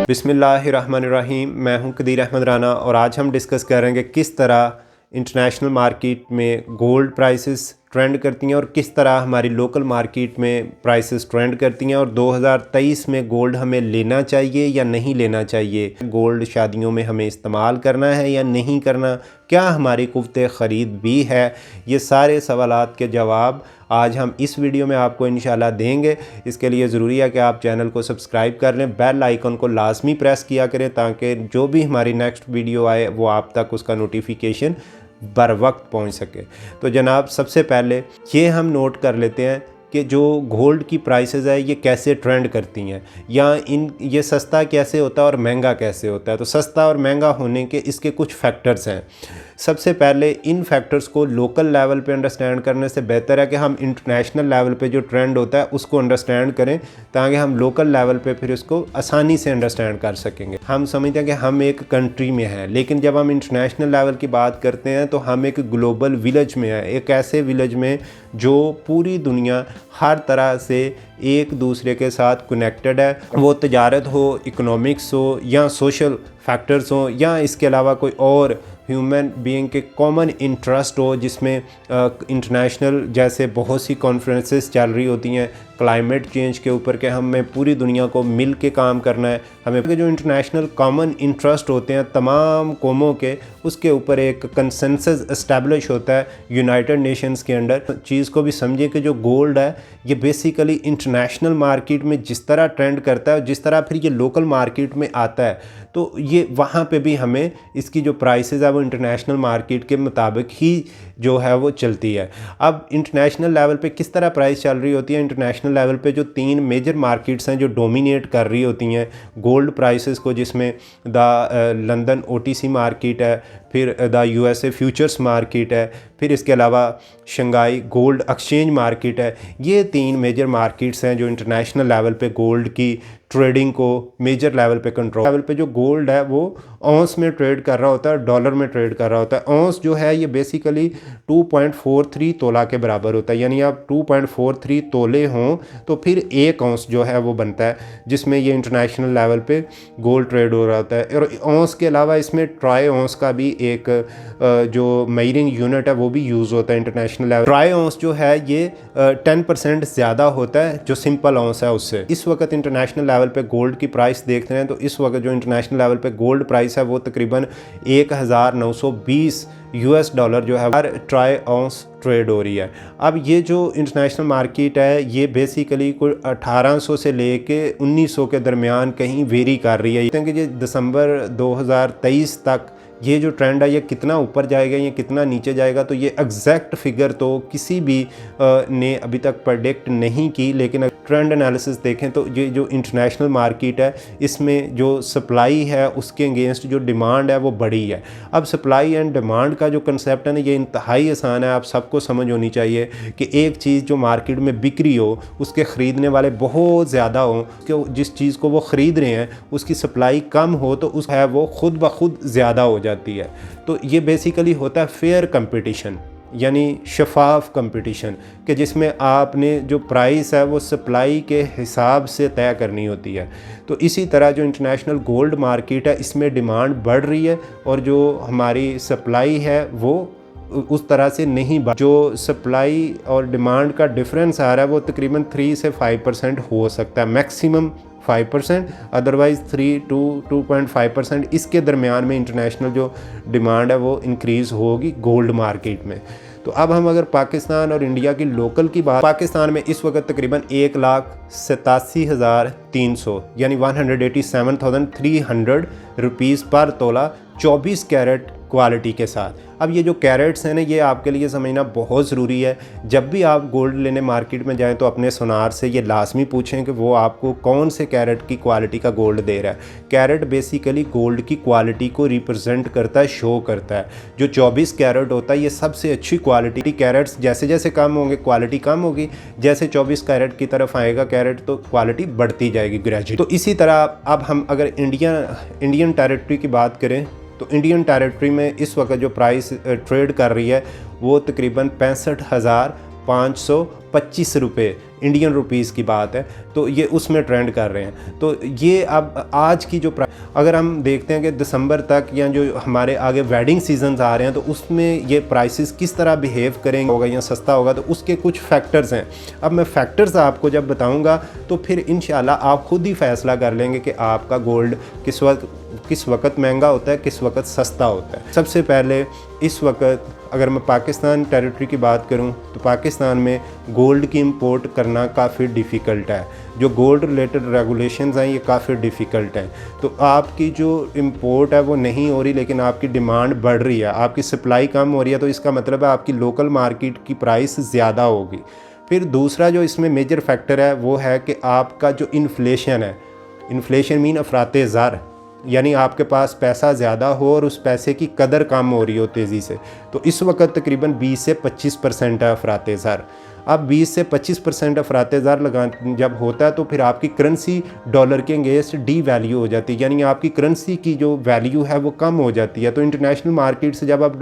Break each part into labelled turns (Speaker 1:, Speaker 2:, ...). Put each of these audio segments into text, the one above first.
Speaker 1: बिस्मिल्लाहिर्रहमानिर्रहीम। मैं हूं कदीर अहमद राना और आज हम डिस्कस करेंगे किस तरह इंटरनेशनल मार्केट में गोल्ड प्राइसेस ट्रेंड करती हैं और किस तरह हमारी लोकल मार्केट में प्राइसेस ट्रेंड करती हैं और 2023 में गोल्ड हमें लेना चाहिए या नहीं लेना चाहिए, गोल्ड शादियों में हमें इस्तेमाल करना है या नहीं करना, क्या हमारी कुव्वत ख़रीद भी है। ये सारे सवालात के जवाब आज हम इस वीडियो में आपको इंशाल्लाह देंगे। इसके लिए ज़रूरी है कि आप चैनल को सब्सक्राइब कर लें, बेल आइकन को लाजमी प्रेस किया करें ताकि जो भी हमारी नेक्स्ट वीडियो आए वो आप तक उसका नोटिफिकेशन बर वक्त पहुँच सके। तो जनाब, सबसे पहले ये हम नोट कर लेते हैं कि जो गोल्ड की प्राइसेस है ये कैसे ट्रेंड करती हैं या ये सस्ता कैसे होता है और महंगा कैसे होता है। तो सस्ता और महंगा होने के इसके कुछ फैक्टर्स हैं। सबसे पहले इन फैक्टर्स को लोकल लेवल पे अंडरस्टैंड करने से बेहतर है कि हम इंटरनेशनल लेवल पे जो ट्रेंड होता है उसको अंडरस्टैंड करें ताकि हम लोकल लेवल पे फिर उसको आसानी से अंडरस्टैंड कर सकेंगे। हम समझते हैं कि हम एक कंट्री में हैं, लेकिन जब हम इंटरनेशनल लेवल की बात करते हैं तो हम एक ग्लोबल विलेज में हैं, एक ऐसे विलेज में जो पूरी दुनिया हर तरह से एक दूसरे के साथ कनेक्टेड है। वो तजारत हो, इकोनॉमिक्स हो या सोशल फैक्टर्स हो या इसके अलावा कोई और ह्यूमन बीइंग के कॉमन इंटरेस्ट हो, जिसमें इंटरनेशनल जैसे बहुत सी कॉन्फ्रेंसेस चल रही होती हैं क्लाइमेट चेंज के ऊपर कि हमें पूरी दुनिया को मिल के काम करना है। हमें जो इंटरनेशनल कॉमन इंटरेस्ट होते हैं तमाम कौमों के, उसके ऊपर एक कंसेंसस इस्टेब्लिश होता है यूनाइटेड नेशंस के अंडर। चीज़ को भी समझिए कि जो गोल्ड है ये बेसिकली इंटरनेशनल मार्केट में जिस तरह ट्रेंड करता है, जिस तरह फिर ये लोकल मार्केट में आता है, तो ये वहाँ पे भी हमें इसकी जो प्राइसेस है वो इंटरनेशनल मार्केट के मुताबिक ही जो है वो चलती है। अब इंटरनेशनल लेवल पे किस तरह प्राइस चल रही होती है? इंटरनेशनल लेवल पे जो 3 मेजर मार्केट्स हैं जो डोमिनेट कर रही होती हैं गोल्ड प्राइसेस को, जिसमें लंदन OTC मार्केट है, फिर USA फ्यूचर्स मार्केट है, फिर इसके अलावा शंघाई गोल्ड एक्सचेंज मार्केट है। ये 3 मेजर मार्केट्स हैं जो इंटरनेशनल लेवल पे गोल्ड की ट्रेडिंग को मेजर लेवल पे कंट्रोल। लेवल पे जो गोल्ड है वो औंस में ट्रेड कर रहा होता है, डॉलर में ट्रेड कर रहा होता है। औंस जो है ये बेसिकली 2.43 तोला के बराबर होता है, यानी आप 2.43 तोले हों तो फिर 1 औंस जो है वो बनता है, जिसमें ये इंटरनेशनल लेवल पे गोल्ड ट्रेड हो रहा होता है। और औंस के अलावा इसमें ट्राई औंस का भी एक जो मेजरिंग यूनिट है वो भी यूज़ होता है इंटरनेशनल लेवल। ट्राई औंस जो है ये 10% ज़्यादा होता है जो सिंपल औंस है उससे। इस वक्त इंटरनेशनल लेवल पे गोल्ड की प्राइस देखते हैं तो इस वक्त जो इंटरनेशनल लेवल पे गोल्ड प्राइस है वो तकरीबन 1920 $US जो है हर ट्राई औंस ट्रेड हो रही है। अब ये जो इंटरनेशनल मार्केट है ये बेसिकली कोई 1800 से लेके 1900 के दरमियान कहीं वेरी कर रही है। क्योंकि ये दिसंबर 2023 तक ये जो ट्रेंड है ये कितना ऊपर जाएगा या कितना नीचे जाएगा, तो ये एग्जैक्ट फिगर तो किसी भी ने अभी तक प्रेडिक्ट नहीं की। लेकिन ट्रेंड एनालिसिस देखें तो ये जो इंटरनेशनल मार्केट है इसमें जो सप्लाई है उसके अगेंस्ट जो डिमांड है वो बड़ी है। अब सप्लाई एंड डिमांड का जो कंसेप्ट है ना ये इंतहाई आसान है, आप सबको समझ होनी चाहिए कि एक चीज़ जो मार्केट में बिक रही हो उसके ख़रीदने वाले बहुत ज़्यादा हों, कि जिस चीज़ को वो ख़रीद रहे हैं उसकी सप्लाई कम हो तो उस है वो खुद ब खुद ज़्यादा हो जाती है। तो ये बेसिकली होता है फेयर कंपटीशन, यानी शफाफ कंपटीशन, कि जिसमें आपने जो प्राइस है वो सप्लाई के हिसाब से तय करनी होती है। तो इसी तरह जो इंटरनेशनल गोल्ड मार्केट है इसमें डिमांड बढ़ रही है और जो हमारी सप्लाई है वो उस तरह से नहीं बढ़। जो सप्लाई और डिमांड का डिफरेंस आ रहा है वो तकरीबन 3 से 5% हो सकता है, मैक्सिमम 5%, अदरवाइज़ 3 to 2.5% इसके दरमियान में इंटरनेशनल जो डिमांड है वो इंक्रीज़ होगी गोल्ड मार्केट में। तो अब हम अगर पाकिस्तान और इंडिया की लोकल की बात, पाकिस्तान में इस वक्त तकरीबन 1,87,300 यानी 187,300 रुपीज़ पर तोला 24 कैरेट क्वालिटी के साथ। अब ये जो कैरेट्स हैं ना ये आपके लिए समझना बहुत ज़रूरी है। जब भी आप गोल्ड लेने मार्केट में जाएं तो अपने सुनार से ये लाजमी पूछें कि वो आपको कौन से कैरेट की क्वालिटी का गोल्ड दे रहा है। कैरेट बेसिकली गोल्ड की क्वालिटी को रिप्रेजेंट करता है, शो करता है। जो 24 कैरेट होता है ये सबसे अच्छी क्वालिटी। कैरेट्स जैसे जैसे कम होंगे क्वालिटी कम होगी, जैसे 24 कैरेट की तरफ आएगा कैरेट तो क्वालिटी बढ़ती जाएगी ग्रेजुअली। तो इसी तरह अब हम अगर इंडियन टेरिटरी की बात करें तो इंडियन टेरिटरी में इस वक्त जो प्राइस ट्रेड कर रही है वो तकरीबन 65,525 रुपये इंडियन रुपीज़ की बात है, तो ये उसमें ट्रेंड कर रहे हैं। तो ये अब आज की जो अगर हम देखते हैं कि दिसंबर तक या जो हमारे आगे वेडिंग सीजन्स आ रहे हैं, तो उसमें ये प्राइसेस किस तरह बिहेव करेंगे, होगा या सस्ता होगा, तो उसके कुछ फैक्टर्स हैं। अब मैं फैक्टर्स आपको जब बताऊंगा तो फिर इंशाल्लाह आप खुद ही फैसला कर लेंगे कि आपका गोल्ड किस वक्त महंगा होता है, किस वक्त सस्ता होता है। सबसे पहले इस वक्त अगर मैं पाकिस्तान टेरिटरी की बात करूं तो पाकिस्तान में गोल्ड की इंपोर्ट करना काफ़ी डिफ़िकल्ट है। जो गोल्ड रिलेटेड रेगुलेशंस हैं ये काफ़ी डिफ़िकल्ट हैं। तो आपकी जो इंपोर्ट है वो नहीं हो रही, लेकिन आपकी डिमांड बढ़ रही है, आपकी सप्लाई कम हो रही है, तो इसका मतलब है आपकी लोकल मार्केट की प्राइस ज़्यादा होगी। फिर दूसरा जो इसमें मेजर फैक्टर है वो है कि आपका जो इन्फ्लेशन है, इन्फ्लेशन मीन अफराते ज़र, यानी आपके पास पैसा ज़्यादा हो और उस पैसे की कदर कम हो रही हो तेज़ी से। तो इस वक्त तकरीबन 20 से 25% है अफराते ज़र। अब 20 से 25% अफराते ज़र लगा जब होता है तो फिर आपकी करेंसी डॉलर के अगेंस्ट डी वैल्यू हो जाती है, यानी आपकी करेंसी की जो वैल्यू है वो कम हो जाती है। तो इंटरनेशनल मार्केट से जब आप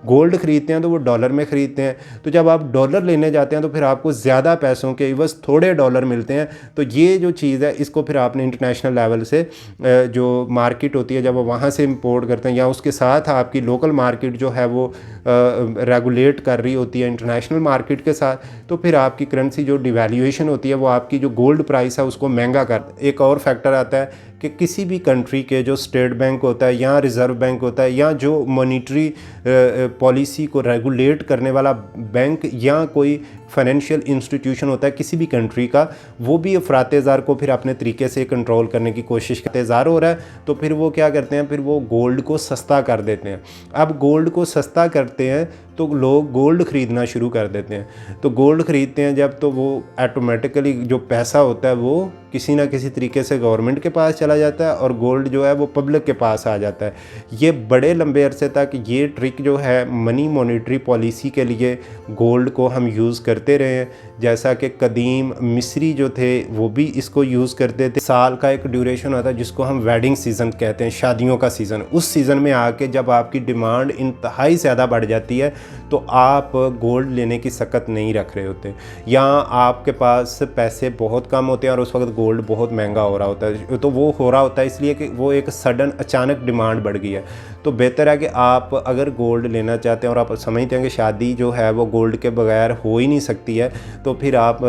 Speaker 1: गोल्ड ख़रीदते हैं तो वो डॉलर में ख़रीदते हैं, तो जब आप डॉलर लेने जाते हैं तो फिर आपको ज़्यादा पैसों के इवज़ थोड़े डॉलर मिलते हैं। तो ये जो चीज़ है इसको फिर आपने इंटरनेशनल लेवल से जो मार्केट होती है जब वो वहाँ से इंपोर्ट करते हैं या उसके साथ आपकी लोकल मार्केट जो है वो रेगुलेट कर रही होती है इंटरनेशनल मार्केट के साथ, तो फिर आपकी करेंसी जो डिवैल्यूएशन होती है वो आपकी जो गोल्ड प्राइस है उसको महंगा कर। एक और फैक्टर आता है कि किसी भी कंट्री के जो स्टेट बैंक होता है या रिज़र्व बैंक होता है या जो मॉनिटरी पॉलिसी को रेगुलेट करने वाला बैंक या कोई फाइनेंशियल इंस्टीट्यूशन होता है किसी भी कंट्री का, वो भी अफराते ज़र को फिर अपने तरीके से कंट्रोल करने की कोशिश करते हैं। ज़र हो रहा है तो फिर वो क्या करते हैं, फिर वो गोल्ड को सस्ता कर देते हैं। अब गोल्ड को सस्ता करते हैं तो लोग गोल्ड ख़रीदना शुरू कर देते हैं। तो गोल्ड ख़रीदते हैं जब, तो वो ऑटोमेटिकली जो पैसा होता है वो किसी ना किसी तरीके से गवर्नमेंट के पास चला जाता है और गोल्ड जो है वो पब्लिक के पास आ जाता है। ये बड़े लंबे अरसे तक ये ट्रिक जो है मनी मॉनेटरी पॉलिसी के लिए गोल्ड को हम यूज़ करते रहे हैं। जैसा कि कदीम मिस्री जो थे वो भी इसको यूज़ करते थे। साल का एक ड्यूरेशन होता है जिसको हम वेडिंग सीज़न कहते हैं, शादियों का सीज़न। उस सीज़न में आके जब आपकी डिमांड इंतहाई ज़्यादा बढ़ जाती है तो आप गोल्ड लेने की सकत नहीं रख रहे होते, या आपके पास पैसे बहुत कम होते हैं और उस वक्त गोल्ड बहुत महंगा हो रहा होता है। तो वो हो रहा होता है इसलिए कि वो एक सडन अचानक डिमांड बढ़ गई है। तो बेहतर है कि आप अगर गोल्ड लेना चाहते हैं और आप समझते हैं कि शादी जो है वो गोल्ड के बगैर हो ही नहीं सकती है, तो फिर आप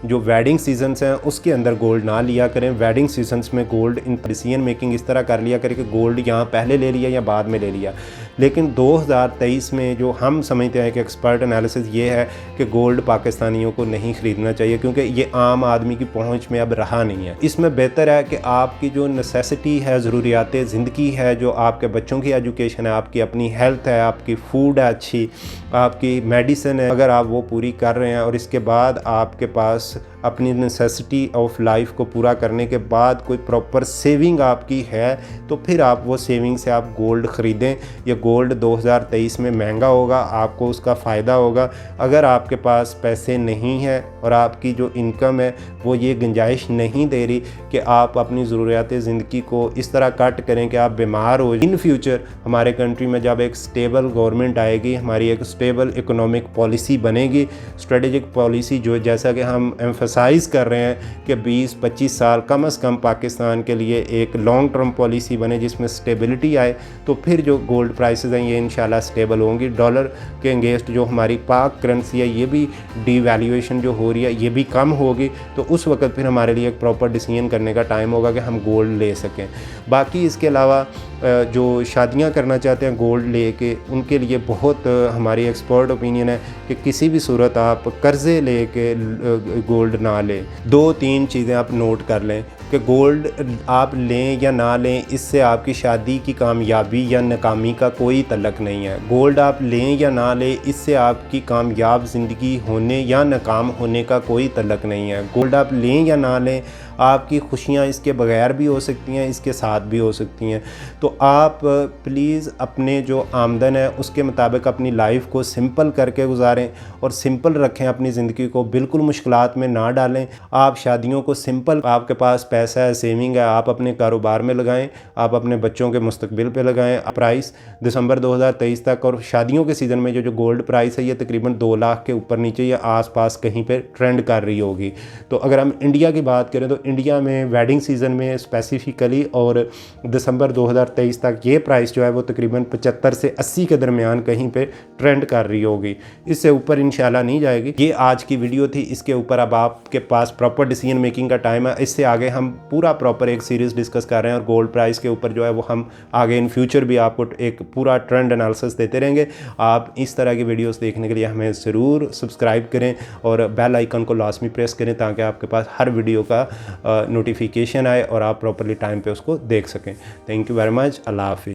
Speaker 1: जो वेडिंग सीजन्स हैं उसके अंदर गोल्ड ना लिया करें। वेडिंग सीजन्स में गोल्ड इन डिसीजन मेकिंग इस तरह कर लिया करें कि गोल्ड यहाँ पहले ले लिया या बाद में ले लिया। लेकिन 2023 में जो हम समझते हैं कि एक्सपर्ट एनालिसिस ये है कि गोल्ड पाकिस्तानियों को नहीं ख़रीदना चाहिए, क्योंकि ये आम आदमी की पहुंच में अब रहा नहीं है। इसमें बेहतर है कि आपकी जो नेसेसिटी है, ज़रूरियात ज़िंदगी है, जो आपके बच्चों की एजुकेशन है, आपकी अपनी हेल्थ है, आपकी फूड है अच्छी, आपकी मेडिसिन है, अगर आप वो पूरी कर रहे हैं और इसके बाद आपके पास अपनी नेसेसिटी ऑफ लाइफ को पूरा करने के बाद कोई प्रॉपर सेविंग आपकी है, तो फिर आप वो सेविंग से आप गोल्ड ख़रीदें। ये गोल्ड 2023 में महंगा होगा, आपको उसका फ़ायदा होगा। अगर आपके पास पैसे नहीं हैं और आपकी जो इनकम है वो ये गुंजाइश नहीं दे रही कि आप अपनी ज़रूरियात ज़िंदगी को इस तरह कट करें कि आप बीमार हो। इन फ्यूचर हमारे कंट्री में जब एक स्टेबल गवर्नमेंट आएगी, हमारी एक स्टेबल इकोनॉमिक पॉलिसी बनेगी, स्ट्रेटेजिक पॉलिसी जो जैसा कि हम एम्फसाइज़ कर रहे हैं कि 20-25 साल कम से कम पाकिस्तान के लिए एक लॉन्ग टर्म पॉलिसी बने जिसमें स्टेबिलिटी आए, तो फिर जो गोल्ड प्राइसेस हैं ये इंशाल्लाह स्टेबल होंगी। डॉलर के अगेंस्ट जो हमारी पाक करेंसी है ये भी डीवैल्यूएशन जो हो रही है ये भी कम होगी। तो उस वक्त फिर हमारे लिए एक प्रॉपर डिसीजन करने का टाइम होगा कि हम गोल्ड ले सकें। बाकी इसके अलावा जो शादियां करना चाहते हैं गोल्ड लेके, उनके लिए बहुत हमारी एक्सपर्ट ओपिनियन है कि किसी भी सूरत आप कर्ज़े लेके गोल्ड ना लें। 2-3 चीज़ें आप नोट कर लें कि गोल्ड आप लें या ना लें, इससे आपकी शादी की कामयाबी या नाकामी का कोई तल्लक नहीं है। गोल्ड आप लें या ना लें, इससे आपकी कामयाब ज़िंदगी होने या नाकाम होने का कोई तल्लक नहीं है। गोल्ड आप लें या ना लें, आपकी खुशियाँ इसके बगैर भी हो सकती हैं, इसके साथ भी हो सकती हैं। तो आप प्लीज़ अपने जो आमदन है उसके मुताबिक अपनी लाइफ को सिंपल करके गुजारें और सिंपल रखें अपनी ज़िंदगी को, बिल्कुल मुश्किलात में ना डालें। आप शादियों को सिंपल, आपके पास पैसा है, सेविंग है, आप अपने कारोबार में लगाएं, आप अपने बच्चों के मुस्तकबिल पे लगाएं। प्राइस दिसंबर 2023 तक और शादियों के सीज़न में जो गोल्ड प्राइस है ये तकरीबन 2 लाख के ऊपर नीचे या आसपास कहीं पे ट्रेंड कर रही होगी। तो अगर हम इंडिया की बात करें तो इंडिया में वेडिंग सीज़न में स्पेसिफिकली और दिसंबर 2023 तक ये प्राइस जो है वो तकरीबन 75 से 80 के दरमियान कहीं पे ट्रेंड कर रही होगी, इससे ऊपर इंशाल्लाह नहीं जाएगी। ये आज की वीडियो थी, इसके ऊपर अब आपके पास प्रॉपर डिसीजन मेकिंग का टाइम है। इससे आगे हम पूरा प्रॉपर एक सीरीज़ डिस्कस कर रहे हैं और गोल्ड प्राइस के ऊपर जो है वो हम आगे इन फ्यूचर भी आपको एक पूरा ट्रेंड एनालिसिस देते रहेंगे। आप इस तरह की वीडियोस देखने के लिए हमें ज़रूर सब्सक्राइब करें और बेल आइकन को लाजमी प्रेस करें ताकि आपके पास हर वीडियो का नोटिफिकेशन आए और आप प्रॉपरली टाइम पे उसको देख सकें। Thank you very much. अल्लाह हाफिज़।